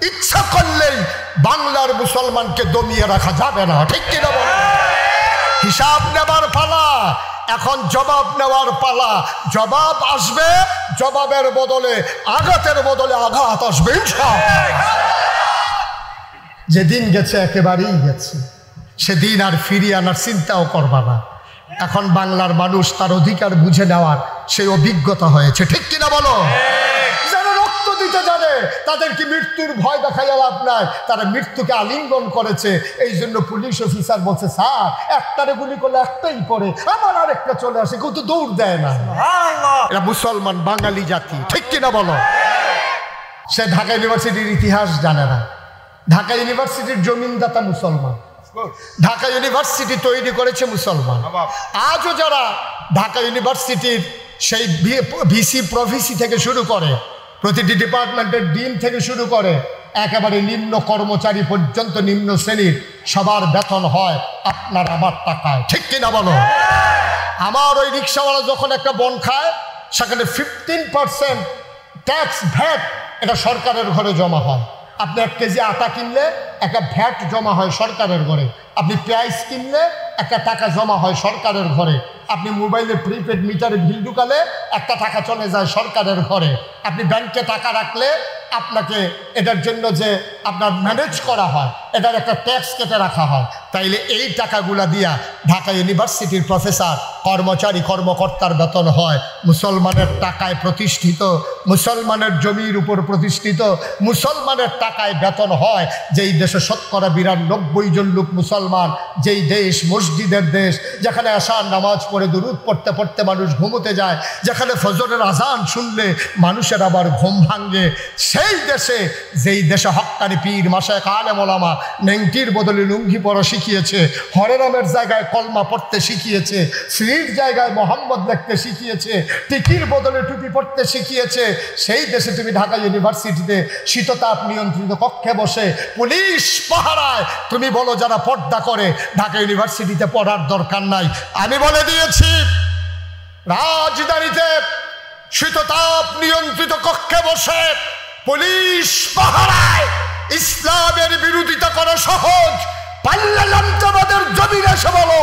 ইচ্ছা করলেই বাংলার মুসলমানকে দমিয়ে রাখা যাবে না, ঠিক কিনা বলো? হিসাব নেবার পালা, এখন জবাব নেওয়ার পালা। জবাব আসবে, জবাবের বদলে আঘাতের বদলে আঘাত আসবে ইনশাআল্লাহ। যেদিন গেছে একেবারেই গেছে, সেদিন আর ফিরিয়ে আনার চিন্তাও করবা না। এখন বাংলার মানুষ তার অধিকার বুঝে নেওয়ার সেই অভিজ্ঞতা হয়েছে, ঠিক কিনা বলো? যারা রক্ত দিতে জানে তাদের কি মৃত্যুর ভয় দেখাইয়া লাভ নাই, তারা মৃত্যুকে আলিঙ্গন করেছে। এই জন্য পুলিশ অফিসার বলছে, স্যার একটারে গুলি করলে একটাই পড়ে, আমার আর একটা চলে আসে, কেউ তো দৌড় দেয় না। এরা মুসলমান বাঙালি জাতি, ঠিক কিনা বলো? সে ঢাকা ইউনিভার্সিটির ইতিহাস জানে না। ঢাকা ইউনিভার্সিটির জমিনদাতা মুসলমান, ঢাকা ইউনিভার্সিটি তৈরি করেছে মুসলমান। আজও যারা ঢাকা ইউনিভার্সিটির সেই ভিসি প্রভিসি থেকে শুরু করে, প্রতিটি ডিপার্টমেন্টের ডিন থেকে শুরু করে একেবারে নিম্ন কর্মচারী পর্যন্ত নিম্ন শ্রেণীর সবার বেতন হয় আপনার আমার টাকায়, ঠিক কিনা বলো? আমার ওই রিক্সাওয়ালা যখন একটা বন খায়, সেখানে 15% ট্যাক্স ভ্যাট এটা সরকারের ঘরে জমা হয়। আপনি 1 কেজি আটা কিনলে একটা ভ্যাট জমা হয় সরকারের ঘরে। আপনি পেঁয়াজ কিনলে একটা টাকা জমা হয় সরকারের ঘরে। আপনি মোবাইলে প্রিপেড মিটারে বিল ঢুকালে একটা টাকা চলে যায় সরকারের ঘরে। আপনি ব্যাংকে টাকা রাখলে আপনাকে এটার জন্য যে আপনার ম্যানেজ করা হয়, এটার একটা ট্যাক্স কেটে রাখা হয়। তাইলে এই টাকাগুলা দিয়া ঢাকা ইউনিভার্সিটির প্রফেসর, কর্মচারী, কর্মকর্তার বেতন হয় মুসলমানের টাকায় প্রতিষ্ঠিত, মুসলমানের জমির উপর প্রতিষ্ঠিত, মুসলমানের টাকায় বেতন হয়। যেই দেশে 92% জন লোক মুসলমান, যেই দেশ মসজিদের দেশ, যেখানে আশার নামাজ পড়ে দুরূদ পড়তে পড়তে মানুষ ঘুমোতে যায়, যেখানে ফজরের আজান শুনলে মানুষের আবার ঘুম ভাঙে, সেই দেশে, যেই দেশে হক্কানি পীর মাশায়েখ আলেম ওলামা নেংটির বদলে লুঙ্গি পরা শিখিয়েছে, হরে রামের জায়গায় কলমা পড়তে শিখিয়েছে, শ্রীর জায়গায় মোহাম্মদ লিখতে শিখিয়েছে, টিকির বদলে টুপি পড়তে শিখিয়েছে, সেই দেশে তুমি ঢাকা ইউনিভার্সিটিতে শীততাপ নিয়ন্ত্রিত কক্ষে বসে পুলিশ পাহারায় তুমি বলো যারা পর্দা করে ঢাকা ইউনিভার্সিটিতে পড়ার দরকার নাই। আমি বলে দিয়েছি, রাজধানীতে শীততাপ নিয়ন্ত্রিত কক্ষে বসে পুলিশ পাহারায় ইসলামের বিরোধিতা করা সহজ। পাল্লা লামতাবাদের জমিনে এসে বলো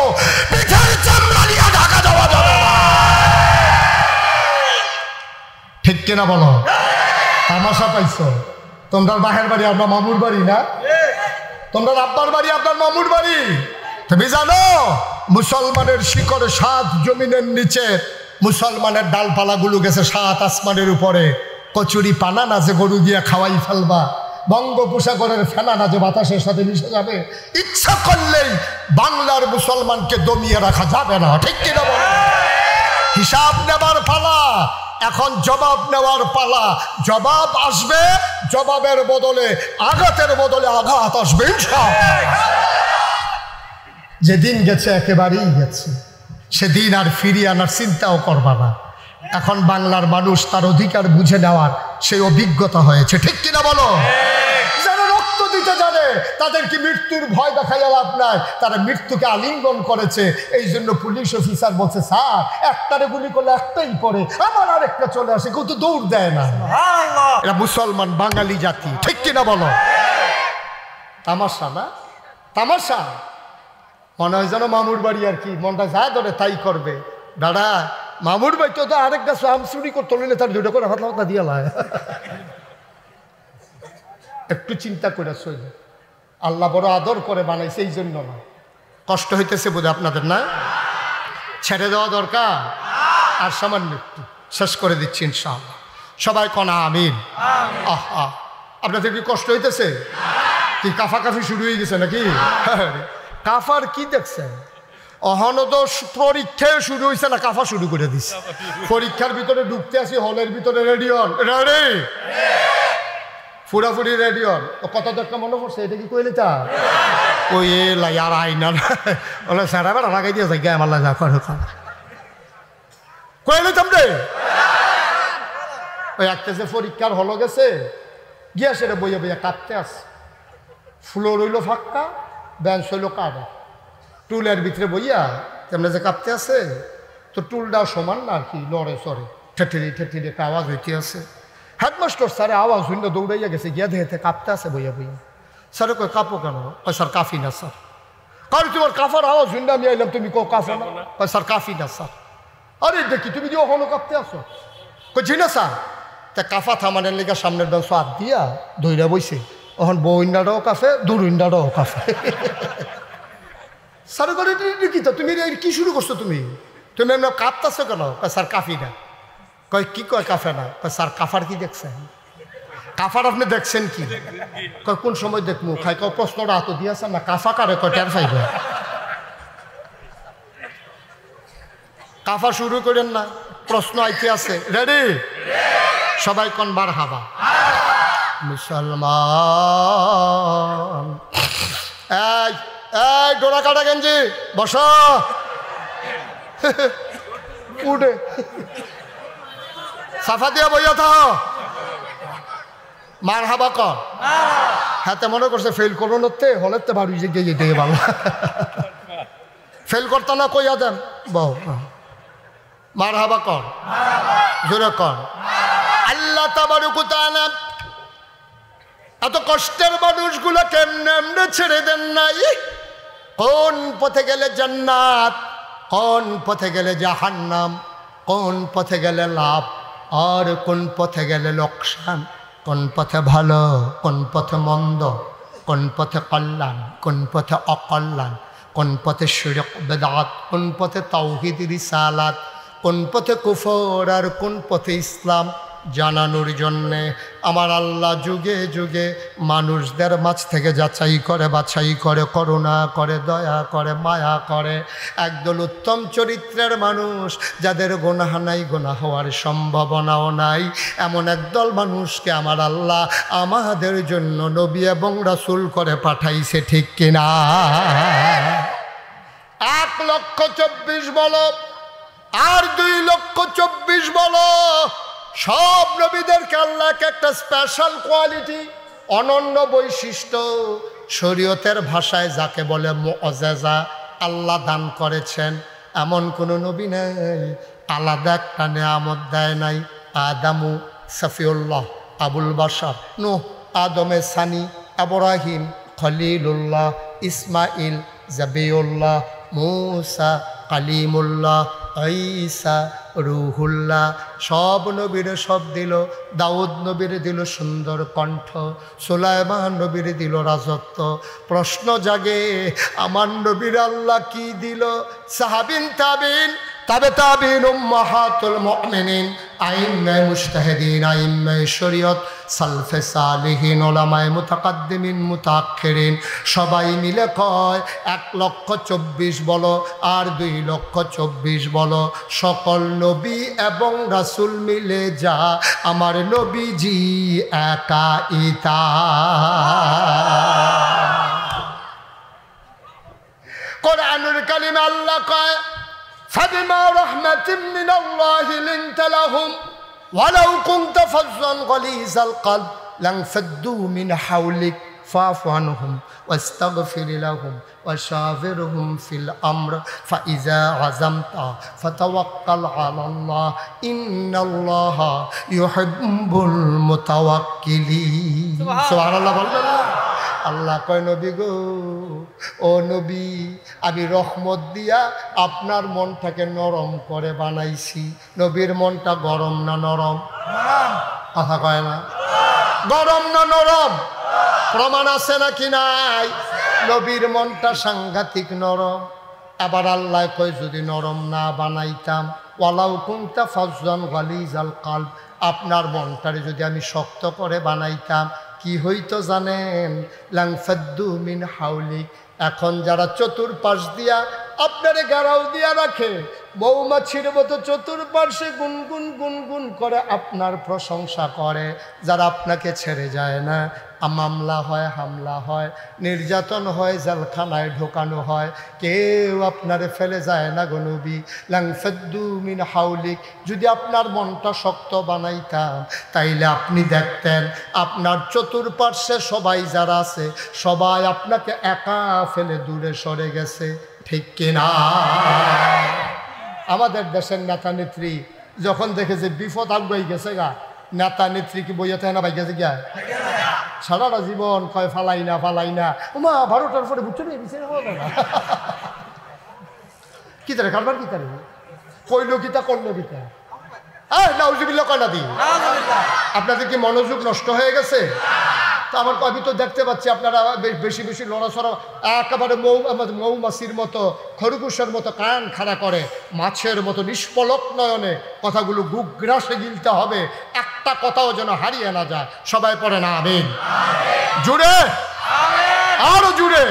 পিঠের চামড়া নিয়ে ঢাকা যাওয়া যাবে না, ঠিক কিনা বলো? তামাশা পাইছো? তোমরা বাহের বাড়ি আপনার মামুর বাড়ি না, তোমরা আব্বার বাড়ি আপনার মামুর বাড়ি। তুমি জানো মুসলমানের শিকড় 7 জমিনের নিচে, মুসলমানের ডালপালাগুলো গেছে 7 আসমানের উপরে। কচুরি পানা না যে গরু দিয়ে খাওয়াই ফেলবা, বঙ্গোপসাগরের ফেনা না যে বাতাসের সাথে মিশে যাবে। ইচ্ছা করলেই বাংলার মুসলমানকে দমিয়ে রাখা যাবে না, ঠিক কিনা বলো? হিসাব নেবার পালা, এখন জবাব নেওয়ার পালা। জবাব আসবে, জবাবের বদলে আঘাতের বদলে আঘাত আসবে ইনশাআল্লাহ। যেদিন গেছে একেবারেই গেছে, সেদিন আর ফিরিয়ে আনার চিন্তাও করবা না। এখন বাংলার মানুষ তার অধিকার বুঝে নেওয়ার সেই অভিজ্ঞতা হয়েছে, ঠিক কিনা বলো? যারা রক্ত দিতে জানে তাদের কি মৃত্যুর ভয় দেখাইয়া লাভ নাই, তারা মৃত্যুকে আলিঙ্গন করেছে। এই জন্য পুলিশ অফিসার বলছে, স্যার একটারে গুলি করলে একটাই পড়ে, আমার আর একটা চলে আসে, কেউ তো দৌড় দেয় না। এরা মুসলমান বাঙালি জাতি, ঠিক কিনা বলো? তামাশা না? তামাশা মনে হয় যেন মামুর বাড়ি আর কি, মনটা যা ধরে তাই করবে। দাদা মামুর বাড়ি তো আরেক গাছ আম চুরি করতে হলে তার 2টা করে হাতলা দিয়ে লায়। একটু চিন্তা করে চলবে, আল্লাহ বড় আদর করে বানাইছে, এই জন্য না। কষ্ট হইতেছে বোধ আপনাদের না? ছেড়ে দেওয়া দরকার। আর সামান্য একটু শেষ করে দিচ্ছি ইনশাআল্লাহ। সবাই কনা আমিন। আহা, আপনাদের কি কষ্ট হইতেছে? কি কাফাকাফি শুরু হয়ে গেছে নাকি? কাফার কি দেখছেন? অহনো তো পরীক্ষা শুরু হয়েছে না, কাফা শুরু করে দিচ্ছে। পরীক্ষার ভিতরে ঢুকতে আসি, হলের ভিতরে রেডিয়ন রেডি, ফুরাফুরি রেডিয়ন। কত দরকার মনে পড়ছে? এটা কি কইলে তা ওই আর আইনা বলে স্যারা বেড়া লাগাই দিয়ে যাই আমার লাগা কইলে তামরে ওই একটা যে পরীক্ষার হলো গেছে গিয়া সেটা বইয়া বইয়া কাঁপতে আসে। ফ্লোর রইল ফাঁকা, বেঞ্চ হইল কাটা, টুলের ভিতরে বইয়া তেমনি যে কাঁপতে আছে, তো টুলটাও সমান না আর কি, লড়ে চড়ে ঠেঠিরে ঠেঠিরে একটা আওয়াজ হইতে আছে। হেডমাস্টার স্যারে আওয়াজ শূন্য দৌড়াইয়া গেছে, গিয়া দেহেতে কাঁপতে আছে বইয়া বইয়া। স্যারে কই কাঁপো কেন? কয় স্যার কাফি না স্যার। কারণ তোমার কাফার আওয়াজ শূন্য আমি আইলাম, তুমি কো কাফো না? কয় স্যার কাফি না স্যার। আরে দেখি তুমি যে ওখানে কাঁপতে আসো। কই জি না স্যার। তা কাফা থামানের লেগে সামনের ডান হাত দিয়া ধইরা বইছে, ওখান বইন্ডাটাও কাফে দুরুইন্ডাটাও কাফে। স্যার করে কি তো তুমি কি শুরু করছো? তুমি তুমি এমন কাঁপতেছো কেন? কয় স্যার কাফি না। কয় কি কয় কাফে না? কয় স্যার কাফার কি দেখছেন? কাফার আপনি দেখছেন কি? কয় কোন সময় দেখবো? খাই কয় প্রশ্নটা হাত দিয়েছেন না, কাফা কারে কয় টের পাইবে। কাফা শুরু করেন না, প্রশ্ন আইতে আছে। রেডি? সবাই কোন বার হাবা। মুসলমান এই এই ডোরা কাটা গেঞ্জি বস উঠে সাফা দিয়া বইয়া থাও। মার হাবা কর। হাতে মনে করছে ফেল করো নতে হলেতে ভাবি যে গিয়ে দিয়ে ভালো ফেল করতে না কইয়া দেন বউ। মার হাবা কর, জোরে কর। আল্লাহ তাবারক তাআলা এত কষ্টের মানুষগুলো কেমনে এমনে ছেড়ে দেন নাই? কোন পথে গেলে জান্নাত, কোন পথে গেলে জাহান্নাম, কোন পথে গেলে লাভ আর কোন পথে গেলে লোকসান, কোন পথে ভালো কোন পথে মন্দ, কোন পথে কল্যাণ কোন পথে অকল্যাণ, কোন পথে শিরক বিদআত কোন পথে তাওহীদ রিসালাত, কোন পথে কুফর আর কোন পথে ইসলাম জানানোর জন্যে আমার আল্লাহ যুগে যুগে মানুষদের মাঝ থেকে যাচাই করে বাছাই করে, করুণা করে, দয়া করে, মায়া করে। একদল উত্তম চরিত্রের মানুষ যাদের গুনাহ নাই, গুনাহ হওয়ার সম্ভাবনাও নাই, এমন একদল মানুষকে আমার আল্লাহ আমাদের জন্য নবী এবং রাসূল করে পাঠাইছে। ঠিক কিনা? 1,24,000 বলো আর 2,24,000 বলো, সব নবীদেরকে আল্লাহ একটা স্পেশাল কোয়ালিটি, অনন্য বৈশিষ্ট্য, শরীয়তের ভাষায় যাকে বলে মুআজিজা আল্লাহ দান করেছেন। এমন কোনো নবী নেই আলাদা একটা নেয়ামত দেয় নাই। আদামু সফিউল্লাহ, আবুল বাশার, নূহ আদমে সানি, ইব্রাহিম খলিলুল্লাহ, ইসমাইল জাবিউল্লাহ, মূসা কালিমুল্লাহ, ঈসা রুহুল্লাহ, সব নবীরে সব দিল। দাউদ নবীরে দিল সুন্দর কণ্ঠ, সুলাইমান নবীরে দিল রাজত্ব। প্রশ্ন জাগে আমার নবীর আল্লাহ কি দিল? সাহাবিন তাবিন তাবে তাবিন উম্মাহাতুল মুমিনিন আইম্মায়ে মুজতাহিদিন আইম্মায়ে শরীয়ত সালফে সালিহিন উলামায়ে মুতাকাদ্দিমিন মুতাআখিরিন সবাই মিলে কয় 1,24,000 বলো আর 2,24,000 বলো, সকল নবী এবং রাসূল মিলে যা আমার নবীজি একা ইতা। কোরআনুল কারীমে আল্লাহ কয় فبما رحمة من الله لنت لهم ولو كنت فظا غليظ القلب لانفضوا من حولك فاعف عنهم واستغفر لهم وشاورهم في الأمر فإذا عزمت فتوكل على الله إن الله يحب المتوكلين سبحان الله আল্লাহ কয় নবী গো, ও নবী আমি রহমত দিয়া আপনার মনটাকে নরম করে বানাইছি। নবীর মনটা গরম না নরম? কথা কয় না? গরম না নরম? প্রমাণ আছে নাকি নাই? নবীর মনটা সাংঘাতিক নরম। আবার আল্লাহ কয় যদি নরম না বানাইতাম, ওয়ালাউ কুনতা ফাজ্জান গালিজাল কলব, আপনার মনটারে যদি আমি শক্ত করে বানাইতাম কি হইতো জানেন? লাংফাদ্দু মিন হাউলিক, এখন যারা চতুর্পাশ দিয়া আপনারে গারাও দিয়া রাখে, মৌমাছির মতো চতুর্পাশে গুনগুন গুনগুন করে আপনার প্রশংসা করে, যারা আপনাকে ছেড়ে যায় না, মামলা হয়, হামলা হয়, নির্যাতন হয়, জেলখানায় ঢোকানো হয়, কেউ আপনারে ফেলে যায় না গো নবী। লাংফাদ্দু মিন হাউলিক, যদি আপনার মনটা শক্ত বানাইতাম তাইলে আপনি দেখতেন আপনার চতুর্পার্শ্বে সবাই যারা আছে সবাই আপনাকে একা ফেলে দূরে সরে গেছে। ঠিক কিনা? আমাদের দেশের নেতা নেত্রী যখন দেখে যে বিপদ আগুয়াই গেছে গা, নেতা নেত্রী কি বইয়া থাকে না ভাই গেছে গিয়া সারাটা জীবন কয় ফালাই না ওমা 12টার পরে বুঝছো না কি তারে কারবার কি তারে কইল কিতা করলো কিতা নাউজুবিল্লাহ কয় না দি আপনাদের কি মনোযোগ নষ্ট হয়ে গেছে? তো আমার আমি তো দেখতে পাচ্ছি আপনারা বেশি বেশি লড়াছড়া একেবারে মৌমাছির মতো খরগোশের মতো কান খাড়া করে মাছের মতো নিষ্পলক নয়নে কথাগুলো গুগ্রাসে গিলতে হবে, একটা কথাও যেন হারিয়ে না যায়। সবাই পড়ে না আমিন, জুড়ে আরো জুড়ে।